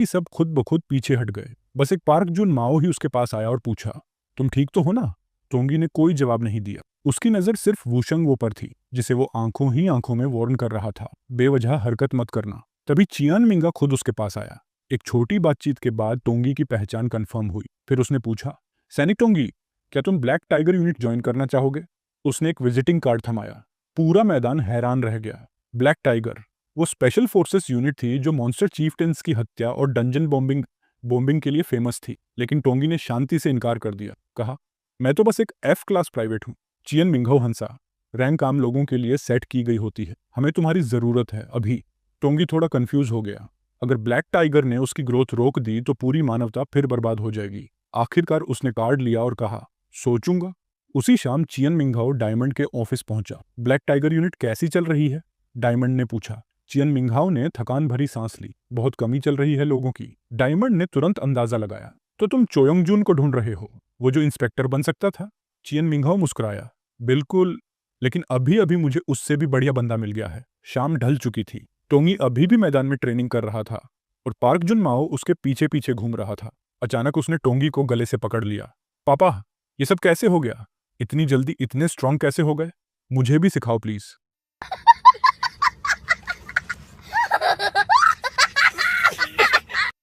ये सब खुद ब खुद पीछे हट गए। बस एक पार्क जुन माओ ही उसके पास आया और पूछा, तुम ठीक तो हो ना? टोंगी ने कोई जवाब नहीं दिया। उसकी नज़र सिर्फ वूशंग वो पर थी, जिसे वो आंखों ही आंखों में वार्न कर रहा था, बेवजह हरकत मत करना। तभी चियान मिंगा खुद उसके पास आया। एक छोटी बातचीत के बाद टोंगी की पहचान कंफर्म हुई। फिर उसने पूछा, सैनिक टोंगी, क्या तुम ब्लैक टाइगर यूनिट ज्वाइन करना चाहोगे? उसने एक विजिटिंग कार्ड थमाया। पूरा मैदान हैरान रह गया। ब्लैक टाइगर वो स्पेशल फोर्सेस यूनिट थी जो मॉन्स्टर चीफटेंस की हत्या और डंजन बॉम्बिंग बॉम्बिंग के लिए फेमस थी। लेकिन टोंगी ने शांति से इनकार कर दिया। कहा, मैं तो बस एक एफ क्लास प्राइवेट हूँ। चियन मिंघो हंसा। रैंक आम लोगों के लिए सेट की गई होती है, हमें तुम्हारी ज़रूरत है अभी। टोंगी थोड़ा कंफ्यूज हो गया। अगर ब्लैक टाइगर ने उसकी ग्रोथ रोक दी तो पूरी मानवता फिर बर्बाद हो जाएगी। आखिरकार उसने कार्ड लिया और कहा, सोचूंगा। उसी शाम चियन मिंघाओ डायमंड के ऑफिस पहुंचा। ब्लैक टाइगर यूनिट कैसी चल रही है? डायमंड ने पूछा। चियन मिंघाओ ने थकान भरी सांस ली। बहुत कमी चल रही है लोगों की। डायमंड ने तुरंत अंदाजा लगाया। तो तुम चोयोंग जून को ढूंढ रहे हो, वो जो इंस्पेक्टर बन सकता था? चियन मिंघाओ मुस्कुराया। बिल्कुल, लेकिन अभी अभी मुझे उससे भी बढ़िया बंदा मिल गया है। शाम ढल चुकी थी। टोंगी अभी भी मैदान में ट्रेनिंग कर रहा था और पार्क जुन माओ उसके पीछे पीछे घूम रहा था। अचानक उसने टोंगी को गले से पकड़ लिया। पापा, ये सब कैसे हो गया? इतनी जल्दी इतने स्ट्रांग कैसे हो गए? मुझे भी सिखाओ प्लीज।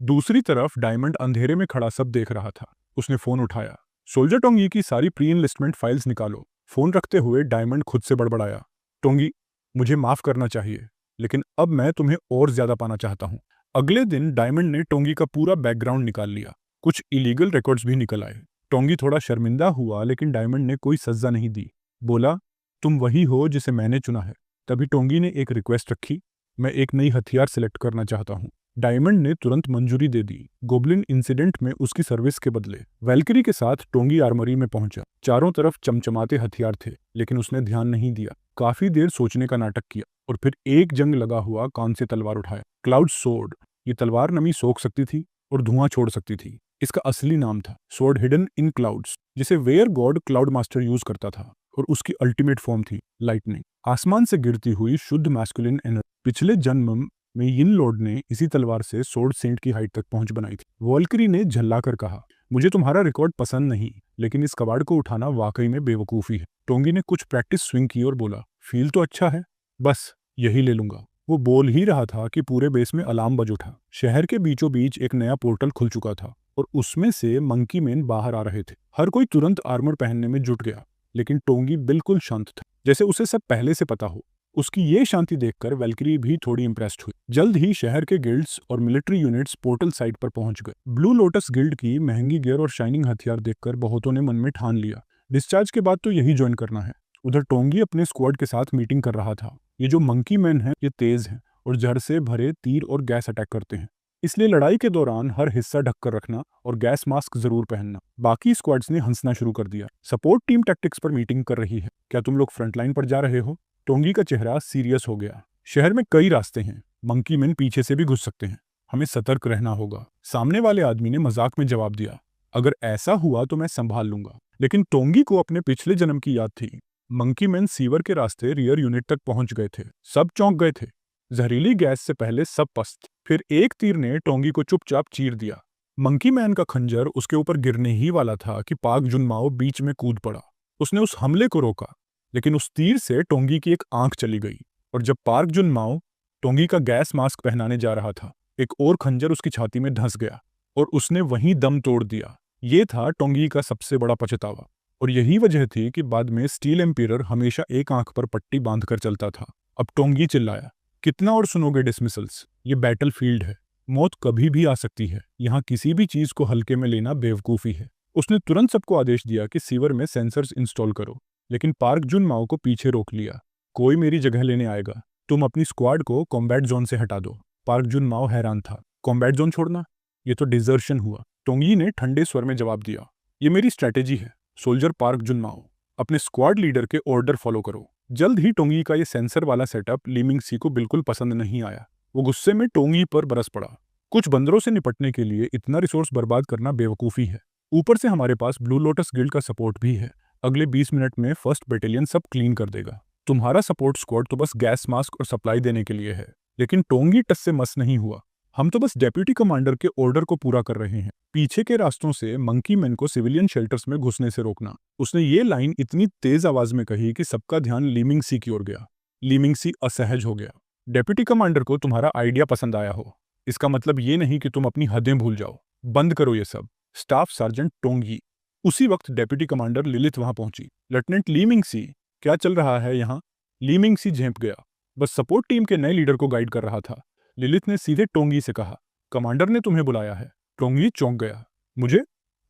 दूसरी तरफ डायमंड अंधेरे में खड़ा सब देख रहा था। उसने फोन उठाया। सोल्जर टोंगी की सारी प्री इनलिस्टमेंट फाइल्स निकालो। फोन रखते हुए डायमंड खुद से बड़बड़ाया। टोंगी, मुझे माफ करना चाहिए, लेकिन अब मैं तुम्हें और ज्यादा पाना चाहता हूँ। अगले दिन डायमंड ने टोंगी का पूरा बैकग्राउंड निकाल लिया। कुछ इलीगल रिकॉर्ड्स भी निकल आए। टोंगी थोड़ा शर्मिंदा हुआ, लेकिन डायमंड ने कोई सजा नहीं दी। बोला, तुम वही हो जिसे मैंने चुना है। तभी टोंगी ने एक रिक्वेस्ट रखी, मैं एक नई हथियार सिलेक्ट करना चाहता हूँ। डायमंड ने तुरंत मंजूरी दे दी। गोब्लिन इंसिडेंट में उसकी सर्विस के बदले। वैल्किरी के साथ टोंगी आर्मरी में पहुंचा। चारों तरफ चमचमाते हथियार थे, लेकिन उसने ध्यान नहीं दिया। काफी देर सोचने का नाटक किया और फिर एक जंग लगा हुआ कान से तलवार उठाया। Cloud sword. ये तलवार नमी सोख सकती थी और धुआं छोड़ सकती थी। इसका असली नाम था सोर्ड हिडन इन क्लाउड्स, जिसे वेयर गॉड क्लाउड मास्टर यूज करता था, और उसकी अल्टीमेट फॉर्म थी लाइटनिंग, आसमान से गिरती हुई शुद्ध मैस्कुलिन एनर्जी। पिछले जन्म में यिन लॉर्ड ने इसी तलवार से सोर्ड सेंट की हाइट तक पहुंच बनाई थी। वॉल्करी ने झल्लाकर कहा, मुझे तुम्हारा रिकॉर्ड पसंद नहीं, लेकिन इस कबाड़ को उठाना वाकई में बेवकूफ़ी है। टोंगी ने कुछ प्रैक्टिस स्विंग की और बोला, फील तो अच्छा है, बस यही ले लूंगा। वो बोल ही रहा था कि पूरे बेस में अलार्म बज उठा। शहर के बीचों बीच एक नया पोर्टल खुल चुका था और उसमें से मंकी मैन बाहर आ रहे थे। हर कोई तुरंत आर्मर पहनने में जुट गया, लेकिन टोंगी बिल्कुल शांत था, जैसे उसे सब पहले से पता हो। उसकी ये शांति देखकर वैल्किरी भी थोड़ी इंप्रेस्ड हुई। जल्द ही शहर के गिल्ड्स और मिलिट्री यूनिट्स पोर्टल साइट पर पहुंच गए। ब्लू लोटस गिल्ड की महंगी गियर और शाइनिंग हथियार देखकर बहुतों ने मन में ठान लिया, डिस्चार्ज के बाद तो यही ज्वाइन करना है। उधर टोंगी अपने स्क्वाड के साथ मीटिंग कर रहा था। ये जो मंकी मैन है, ये तेज है और जहर से भरे तीर और गैस अटैक करते हैं, इसलिए लड़ाई के दौरान हर हिस्सा ढककर रखना और गैस मास्क जरूर पहनना। बाकी स्क्वाड्स ने हंसना शुरू कर दिया। सपोर्ट टीम टैक्टिक्स पर मीटिंग कर रही है, क्या तुम लोग फ्रंटलाइन पर जा रहे हो? टोंगी का चेहरा सीरियस हो गया। शहर में कई रास्ते हैं, मंकी मैन पीछे से भी घुस सकते हैं, हमें सतर्क रहना होगा। सामने वाले आदमी ने मजाक में जवाब दिया, अगर ऐसा हुआ तो मैं संभाल लूंगा। लेकिन टोंगी को अपने पिछले जन्म की याद थी। मंकी मैन सीवर के रास्ते रियर यूनिट तक पहुंच गए थे। सब चौंक गए थे। जहरीली गैस से पहले सब पस्त। फिर एक तीर ने टोंगी को चुपचाप चीर दिया। मंकी मैन का खंजर उसके ऊपर गिरने ही वाला था कि पाक जुनमाओ बीच में कूद पड़ा। उसने उस हमले को रोका, लेकिन उस तीर से टोंगी की एक आंख चली गई। और जब पार्क जुन माओ टोंगी का गैस मास्क पहनाने जा रहा था, एक और खंजर उसकी छाती में धंस गया और उसने वहीं दम तोड़ दिया। ये था टोंगी का सबसे बड़ा पछतावा, और यही वजह थी कि बाद में स्टील एम्पियर हमेशा एक आंख पर पट्टी बांधकर चलता था। अब टोंगी चिल्लाया, कितना और सुनोगे डिसमिसल्स? ये बैटल फील्ड है, मौत कभी भी आ सकती है। यहाँ किसी भी चीज को हल्के में लेना बेवकूफ़ी है। उसने तुरंत सबको आदेश दिया कि सीवर में सेंसर्स इंस्टॉल करो, लेकिन पार्क जुन माओ को पीछे रोक लिया। कोई मेरी जगह लेने आएगा, तुम अपनी स्क्वाड को कॉम्बैट जोन से हटा दो। पार्क जुन माओ हैरान था, कॉम्बैट जोन छोड़ना? ये तो डिजर्शन हुआ। टोंगी ने ठंडे स्वर में जवाब दिया, ये मेरी स्ट्रैटेजी है। सोल्जर पार्क जुन माओ, अपने स्क्वाड लीडर के ऑर्डर फॉलो करो। जल्द ही टोंगी का ये सेंसर वाला सेटअप लीमिंग सी को बिल्कुल पसंद नहीं आया। वो गुस्से में टोंगी पर बरस पड़ा। कुछ बंदरों से निपटने के लिए इतना रिसोर्स बर्बाद करना बेवकूफ़ी है। ऊपर से हमारे पास ब्लू लोटस गिल्ड का सपोर्ट भी है। अगले 20 मिनट में फर्स्ट बटालियन सब क्लीन कर देगा। तुम्हारा सपोर्ट स्क्वाड तो बस गैस मास्क और सप्लाई देने के लिए है। लेकिन टोंगी टस से मस नहीं हुआ। हम तो बस डेप्यूटी कमांडर के ऑर्डर को पूरा कर रहे हैं, पीछे के रास्तों से मंकी मैन को सिविलियन शेल्टर्स में घुसने से रोकना। उसने ये लाइन इतनी तेज आवाज में कही कि सबका ध्यान लीमिंग सी की ओर गया। लीमिंग सी असहज हो गया। डेप्यूटी कमांडर को तुम्हारा आइडिया पसंद आया हो, इसका मतलब ये नहीं कि तुम अपनी हदें भूल जाओ। बंद करो ये सब। Staff sergeant Tongi. उसी वक्त डेप्यूटी कमांडर लिलिथ वहां पहुंची। लेफ्टिनेंट लीमिंग सी, क्या चल रहा है यहाँ? लीमिंग सी झेंप गया। बस सपोर्ट टीम के नए लीडर को गाइड कर रहा था। लिलिथ ने सीधे टोंगी से कहा, कमांडर ने तुम्हें बुलाया है। टोंगी चौंक गया। मुझे?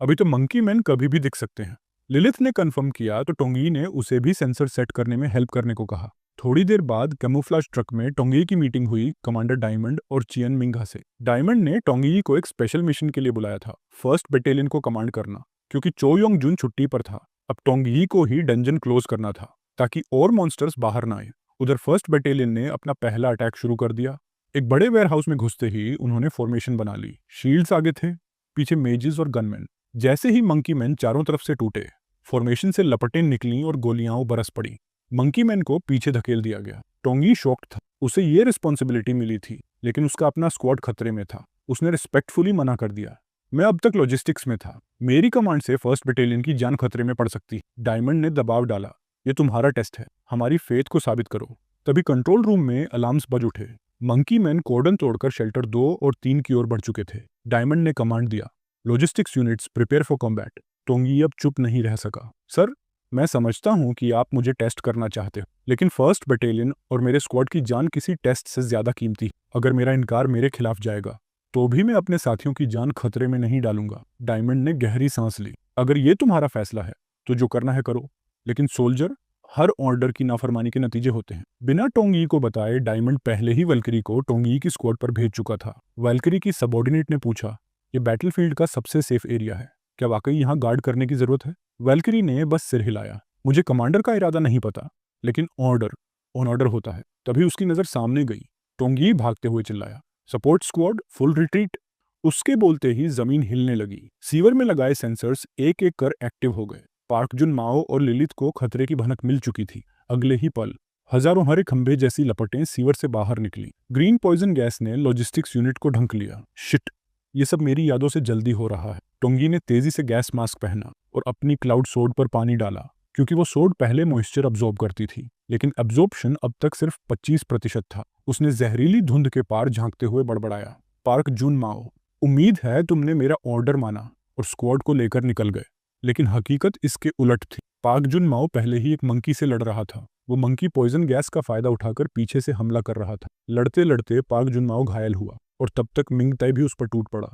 अभी तो मंकी मैन कभी भी दिख सकते हैं। लिलिथ ने कंफर्म किया तो टोंगी ने उसे भी सेंसर सेट करने में हेल्प करने को कहा। थोड़ी देर बाद कैमोफ्लेज ट्रक में टोंगी की मीटिंग हुई कमांडर डायमंड और चियन मिंगा से। डायमंड ने टोंगी को एक स्पेशल मिशन के लिए बुलाया था, फर्स्ट बटालियन को कमांड करना, क्योंकि चो योंग जुन छुट्टी पर था। अब टोंगी को ही डंजन क्लोज करना था ताकि और मॉन्स्टर्स बाहर ना आए। उधर फर्स्ट बटालियन ने अपना पहला अटैक शुरू कर दिया। एक बड़े वेयरहाउस में घुसते ही उन्होंने फॉर्मेशन बना ली। शील्ड्स आगे थे, पीछे मेजेस और गनमैन। जैसे ही मंकी मैन चारों तरफ से टूटे, फॉर्मेशन से लपटें निकलीं और गोलियां बरस पड़ी। मंकी मैन को पीछे धकेल दिया गया। टोंगी शॉक्ड था। उसे ये रिस्पॉन्सिबिलिटी मिली थी, लेकिन उसका अपना स्क्वाड खतरे में था। उसने रिस्पेक्टफुली मना कर दिया। मैं अब तक लॉजिस्टिक्स में था, मेरी कमांड से फर्स्ट बटालियन की जान खतरे में पड़ सकती। डायमंड ने दबाव डाला, ये तुम्हारा टेस्ट है, हमारी फेथ को साबित करो। तभी कंट्रोल रूम में अलार्म्स बज उठे। मंकी मैन कॉर्डन तोड़कर शेल्टर 2 और 3 की ओर बढ़ चुके थे। डायमंड ने कमांड दिया, logistics units prepare for combat. Tongi अब चुप नहीं रह सका। सर, मैं समझता हूं कि आप मुझे टेस्ट करना चाहते हो, लेकिन फर्स्ट बटालियन और मेरे स्क्वाड की जान किसी टेस्ट से ज्यादा कीमती है। अगर मेरा इनकार मेरे खिलाफ जाएगा तो भी मैं अपने साथियों की जान खतरे में नहीं डालूंगा। डायमंड ने गहरी सांस ली। अगर ये तुम्हारा फैसला है तो जो करना है करो, लेकिन सोल्जर, हर ऑर्डर की नाफरमानी के नतीजे होते हैं। बिना टोंगी को बताए डायमंड पहले ही वैल्करी को टोंगी की स्क्वाड पर भेज चुका था। वैल्करी की सबऑर्डिनेट ने पूछा, ये बैटलफील्ड का सबसे सेफ एरिया है, क्या वाकई यहाँ गार्ड करने की जरूरत है? वैल्करी ने बस सिर हिलाया। मुझे कमांडर का इरादा नहीं पता, लेकिन ऑर्डर ऑन ऑर्डर होता है। तभी उसकी नजर सामने गई। टोंगी भागते हुए चिल्लाया, सपोर्ट स्क्वाड फुल रिट्रीट। उसके बोलते ही जमीन हिलने लगी। सीवर में लगाए सेंसर्स एक एक कर एक्टिव हो गए। पार्क जुन माओ और लिलिथ को खतरे की भनक मिल चुकी थी। अगले ही पल हजारों हरे खंभे जैसी लपटें सीवर से बाहर निकली। ग्रीन पॉइजन गैस ने लॉजिस्टिक्स यूनिट को ढंक लिया। शिट, ये सब मेरी यादों से जल्दी हो रहा है। टोंगी ने तेजी से गैस मास्क पहना और अपनी क्लाउड सोड पर पानी डाला, क्योंकि वो सोड पहले मॉइस्चर अब्जॉर्ब करती थी, लेकिन अब्जॉर्प्शन अब तक सिर्फ 25% था। उसने जहरीली धुंध के पार झांकते हुए बड़बड़ाया, पार्क जुन माओ, उम्मीद है तुमने मेरा ऑर्डर माना और स्क्वाड को लेकर निकल गए, लेकिन हकीकत इसके उलट थी। पार्क जुन माओ पहले ही एक मंकी से लड़ रहा था। वो मंकी पॉइजन गैस का फायदा उठाकर पीछे से हमला कर रहा था। लड़ते लड़ते पार्क जुन माओ घायल हुआ और तब तक मिंगताई भी उस पर टूट पड़ा।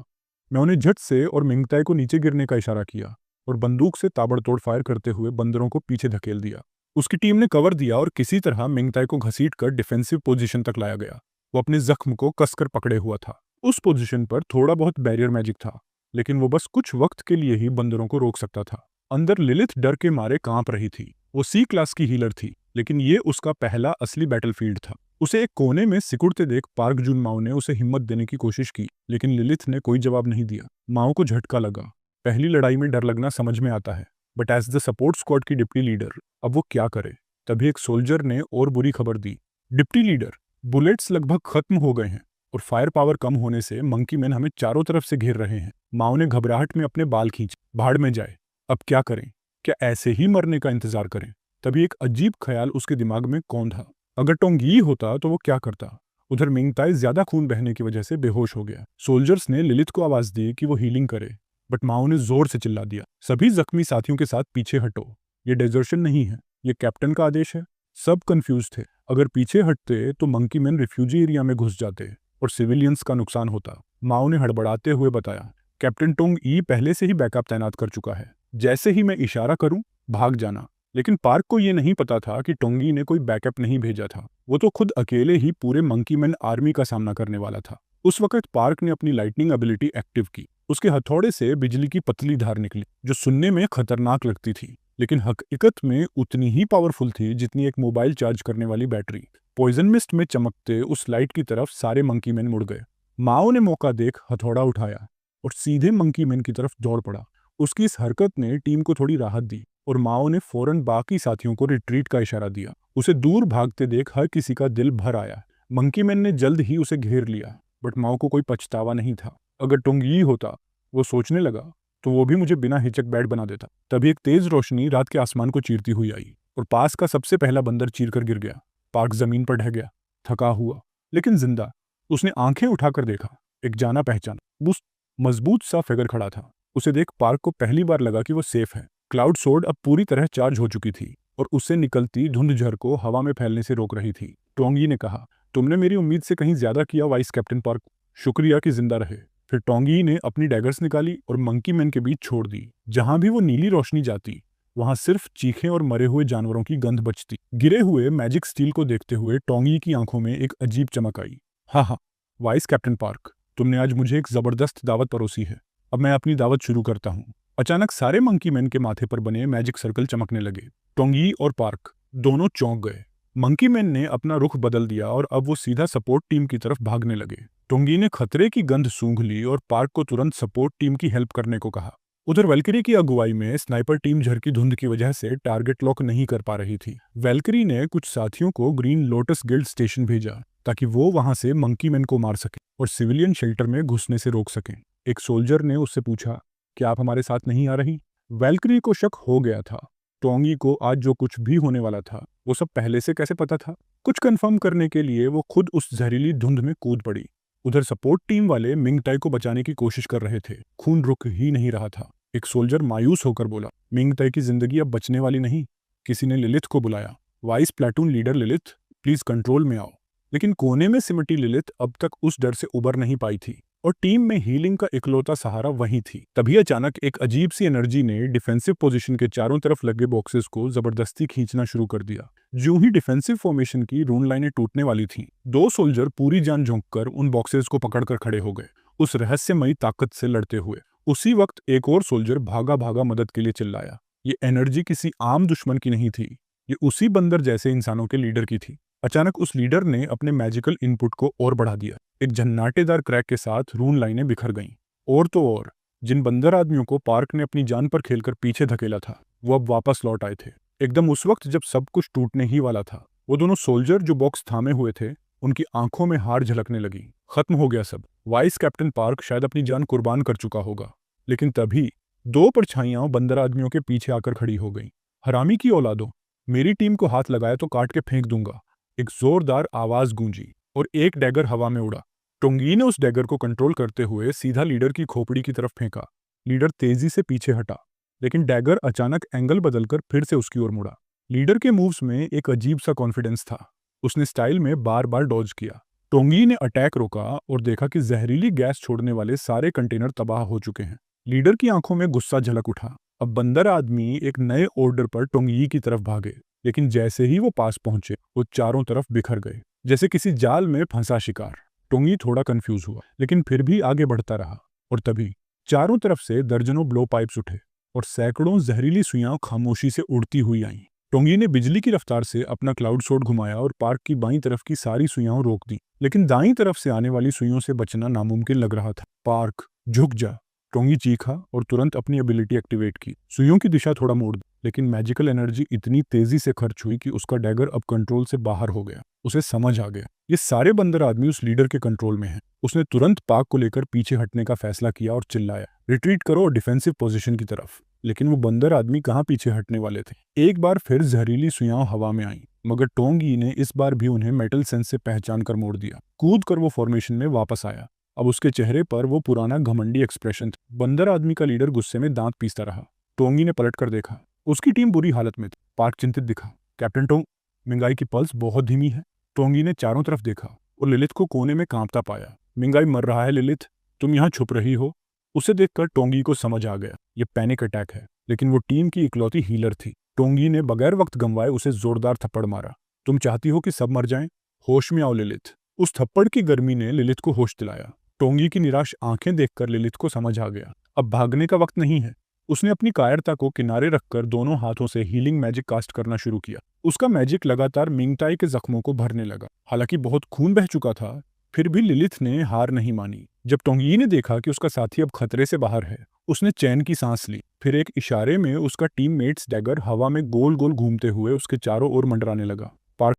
मैं उन्हें झट से और मिंगताई को नीचे गिरने का इशारा किया और बंदूक से ताबड़तोड़ फायर करते हुए बंदरों को पीछे धकेल दिया। उसकी टीम ने कवर दिया और किसी तरह मिंगताई को घसीटकर डिफेंसिव पोजीशन तक लाया गया। वो अपने जख्म को कसकर पकड़े हुआ था। उस पोजीशन पर थोड़ा बहुत बैरियर मैजिक था, लेकिन वो बस कुछ वक्त के लिए ही बंदरों को रोक सकता था। अंदर लिलिथ डर के मारे कांप रही थी। वो सी क्लास की हीलर थी, लेकिन ये उसका पहला असली बैटलफील्ड था। उसे एक कोने में सिकुड़ते देख पार्क जुन माओ ने उसे हिम्मत देने की कोशिश की, लेकिन लिलिथ ने कोई जवाब नहीं दिया। माओ को झटका लगा। पहली लड़ाई में डर लगना समझ में आता है, but as the support squad की डिप्टी लीडर अब वो क्या करे? तभी एक सोल्जर ने और बुरी खबर दी, डिप्टी लीडर, बुलेट्स लगभग खत्म हो गए हैं और फायर पावर कम होने से मंकी मैन हमें चारों तरफ से घेर रहे हैं। माओ ने घबराहट में अपने बाल खींचे। भाड़ में जाए, अब क्या करें? क्या ऐसे ही मरने का इंतजार करें? तभी एक अजीब ख्याल उसके दिमाग में कौन था। अगर टोंगी होता तो वो क्या करता? उधर मिंगताई ज्यादा खून बहने की वजह से बेहोश हो गया। सोल्जर्स ने लिलिथ को आवाज दी कि वो हीलिंग करे, बट माओ ने जोर से चिल्ला दिया, सभी जख्मी साथियों के साथ पीछे हटो। ये डेजर्शन नहीं है, ये कैप्टन का आदेश है। सब कंफ्यूज थे। अगर पीछे हटते तो मंकी मैन रिफ्यूजी एरिया में घुस जाते और सिविलियंस का नुकसान होता। माओ ने हड़बड़ाते हुए बताया, कैप्टन टोंग ई पहले से ही बैकअप तैनात कर चुका है, जैसे ही मैं इशारा करूं भाग जाना। लेकिन पार्क को यह नहीं पता था कि टोंगी ने कोई बैकअप नहीं भेजा था। वो तो खुद अकेले ही पूरे मंकी मैन आर्मी का सामना करने वाला था। उस वक्त पार्क ने अपनी लाइटनिंग एबिलिटी एक्टिव की। उसके हथौड़े से बिजली की पतली धार निकली, जो सुनने में खतरनाक लगती थी, लेकिन हकीकत में उतनी ही पावरफुल थी जितनी एक मोबाइल चार्ज करने वाली बैटरी। पॉइजन मिस्ट में चमकते उस लाइट की तरफ सारे मंकी मैन मुड़ गए। माओ ने मौका देख हथौड़ा उठाया और सीधे मंकी मैन की तरफ दौड़ पड़ा। उसकी इस हरकत ने टीम को थोड़ी राहत दी और माओ ने फौरन बाकी साथियों को रिट्रीट का इशारा दिया। उसे दूर भागते देख हर किसी का दिल भर आया। मंकी मैन ने जल्द ही उसे घेर लिया, बट माओ को कोई पछतावा नहीं था। अगर टोंगी होता, वो सोचने लगा, तो वो भी मुझे बिना हिचक बैट बना देता। तभी एक तेज रोशनी रात के आसमान को चीरती हुई आई और पास का सबसे पहला बंदर चीरकर गिर गया। पार्क जमीन पर ढह गया, थका हुआ लेकिन जिंदा। उसने आंखें उठाकर देखा, एक जाना पहचाना मजबूत सा फिगर खड़ा था। उसे देख पार्क को पहली बार लगा कि वो सेफ है। क्लाउड सोर्ड अब पूरी तरह चार्ज हो चुकी थी और उससे निकलती धुंधझर को हवा में फैलने से रोक रही थी। टोंगी ने कहा, तुमने मेरी उम्मीद से कहीं ज्यादा किया वाइस कैप्टन पार्क। शुक्रिया कि जिंदा रहे। फिर टोंगी ने अपनी डैगर्स निकाली और मंकी मैन के बीच छोड़ दी। जहां भी वो नीली रोशनी जाती, वहां सिर्फ चीखें और मरे हुए जानवरों की गंध बचती। गिरे हुए मैजिक स्टील को देखते हुए टोंगी की आंखों में एक अजीब चमक आई। हाँ हाँ, वाइस कैप्टन पार्क, तुमने आज मुझे एक जबरदस्त दावत परोसी है। अब मैं अपनी दावत शुरू करता हूँ। अचानक सारे मंकी मैन के माथे पर बने मैजिक सर्कल चमकने लगे। टोंगी और पार्क दोनों चौंक गए। मंकी मैन ने अपना रुख बदल दिया और अब वो सीधा सपोर्ट टीम की तरफ भागने लगे। टोंगी ने खतरे की गंध सूंघ ली और पार्क को तुरंत सपोर्ट टीम की हेल्प करने को कहा। उधर वैल्किरी की अगुवाई में स्नाइपर टीम झर की धुंध की वजह से टारगेट लॉक नहीं कर पा रही थी। वैल्किरी ने कुछ साथियों को ग्रीन लोटस गिल्ड स्टेशन भेजा ताकि वो वहां से मंकी मैन को मार सके और सिविलियन शेल्टर में घुसने से रोक सकें। एक सोल्जर ने उससे पूछा, क्या आप हमारे साथ नहीं आ रही? वैल्किरी को शक हो गया था। टोंगी को आज जो कुछ भी होने वाला था वो सब पहले से कैसे पता था? कुछ कंफर्म करने के लिए वो खुद उस जहरीली धुंध में कूद पड़ी। उधर सपोर्ट टीम वाले मिंगटाई को बचाने की कोशिश कर रहे थे। खून रुक ही नहीं रहा था। एक सोल्जर मायूस होकर बोला, मिंगटाई की जिंदगी अब बचने वाली नहीं। किसी ने लिलिथ को बुलाया। Vice platoon leader Lilith, please control में आओ। लेकिन कोने में सिमटी लिलिथ अब तक उस डर से उबर नहीं पाई थी और टीम में हीलिंग का इकलौता सहारा वही थी। तभी अचानक एक अजीब सी एनर्जी ने डिफेंसिव पोजीशन के चारों तरफ लगे बॉक्सेस को जबरदस्ती खींचना शुरू कर दिया। जो ही डिफेंसिव फॉर्मेशन की रून लाइनें टूटने वाली थीं, दो सोल्जर पूरी जान झोंककर उन बॉक्सेस को पकड़कर खड़े हो गए, उस रहस्यमयी ताकत से लड़ते हुए। उसी वक्त एक और सोल्जर भागा भागा मदद के लिए चिल्लाया। ये एनर्जी किसी आम दुश्मन की नहीं थी, ये उसी बंदर जैसे इंसानों के लीडर की थी। अचानक उस लीडर ने अपने मैजिकल इनपुट को और बढ़ा दिया। एक झन्नाटेदार क्रैक के साथ रून लाइनें बिखर गईं। और तो और, जिन बंदर आदमियों को पार्क ने अपनी जान पर खेलकर पीछे धकेला था, वो अब वापस लौट आए थे। एकदम उस वक्त जब सब कुछ टूटने ही वाला था, वो दोनों सोल्जर जो बॉक्स थामे हुए थे, उनकी आंखों में हार झलकने लगी। खत्म हो गया सब। वाइस कैप्टन पार्क शायद अपनी जान कुर्बान कर चुका होगा। लेकिन तभी दो परछाइयां बंदर आदमियों के पीछे आकर खड़ी हो गईं। हरामी की औलादों, मेरी टीम को हाथ लगाया तो काट के फेंक दूंगा। एक जोरदार आवाज गूंजी और एक डैगर हवा में उड़ा। टोंगी ने उस डैगर को कंट्रोल करते हुए सीधा लीडर की खोपड़ी की तरफ फेंका। लीडर तेजी से पीछे हटा, लेकिन डैगर अचानक एंगल बदलकर फिर से उसकी ओर मुड़ा। लीडर के मूव्स में एक अजीब सा कॉन्फिडेंस था। उसने स्टाइल में बार बार डॉज किया। टोंगी ने अटैक रोका और देखा कि जहरीली गैस छोड़ने वाले सारे कंटेनर तबाह हो चुके हैं। लीडर की आंखों में गुस्सा झलक उठा। अब बंदर आदमी एक नए ऑर्डर पर टोंगी की तरफ भागे, लेकिन जैसे ही वो पास पहुंचे, वो चारों तरफ बिखर गए, जैसे किसी जाल में फंसा शिकार। टोंगी थोड़ा कंफ्यूज हुआ, लेकिन फिर भी आगे बढ़ता रहा। और तभी चारों तरफ से दर्जनों ब्लो पाइप्स उठे और सैकड़ों जहरीली सुइयां खामोशी से उड़ती हुई आईं। टोंगी ने बिजली की रफ्तार से अपना क्लाउड सोर्ड घुमाया और पार्क की बाईं तरफ की सारी सुइयां रोक दी, लेकिन दाईं तरफ से आने वाली सुइयों से बचना नामुमकिन लग रहा था। पार्क, झुक जा, टोंगी चीखा और तुरंत अपनी एबिलिटी एक्टिवेट की। सुइयों की दिशा थोड़ा मोड़ दी, लेकिन मैजिकल एनर्जी इतनी तेजी से खर्च हुई कि उसका डैगर अब कंट्रोल से बाहर हो गया। उसे समझ आ गया, ये सारे बंदर आदमी उस लीडर के कंट्रोल में हैं। उसने तुरंत पार्क को लेकर पीछे हटने का फैसला किया और चिल्लाया, रिट्रीट करो और डिफेंसिव पोजीशन की तरफ। लेकिन वो बंदर आदमी कहाँ पीछे हटने वाले थे। एक बार फिर जहरीली सुइयां हवा में आईं, मगर टोंगी ने इस बार भी उन्हें मेटल सेंस से पहचान कर मोड़ दिया। कूद कर वो फॉर्मेशन में वापस आया। अब उसके चेहरे पर वो पुराना घमंडी एक्सप्रेशन था। बंदर आदमी का लीडर गुस्से में दांत पीसता रहा। टोंगी ने पलट कर देखा, उसकी टीम बुरी हालत में थी। पार्क चिंतित दिखा। कैप्टन टोंग, मिंगाई की पल्स बहुत धीमी है। टोंगी ने चारों तरफ देखा और लिलिथ को कोने में कांपता पाया। मिंगाई मर रहा है लिलिथ, तुम यहाँ छुप रही हो। उसे देखकर टोंगी को समझ आ गया, ये पैनिक अटैक है। लेकिन वो टीम की इकलौती हीलर थी। टोंगी ने बगैर वक्त गंवाए उसे जोरदार थप्पड़ मारा। तुम चाहती हो कि सब मर जाएं? होश में आओ लिलिथ। उस थप्पड़ की गर्मी ने लिलिथ को होश दिलाया। टोंगी की निराश आंखें देखकर लिलिथ को समझ आ गया, अब भागने का वक्त नहीं है। उसने अपनी कायरता को किनारे रखकर दोनों हाथों से हीलिंग मैजिक कास्ट करना शुरू किया। उसका मैजिक लगातार मिंगटाई के जख्मों को भरने लगा। हालांकि बहुत खून बह चुका था, फिर भी लिलिथ ने हार नहीं मानी। जब टोंगी ने देखा कि उसका साथी अब खतरे से बाहर है, उसने चैन की सांस ली। फिर एक इशारे में उसका टीममेट्स डैगर हवा में गोल गोल घूमते हुए उसके चारों ओर मंडराने लगा।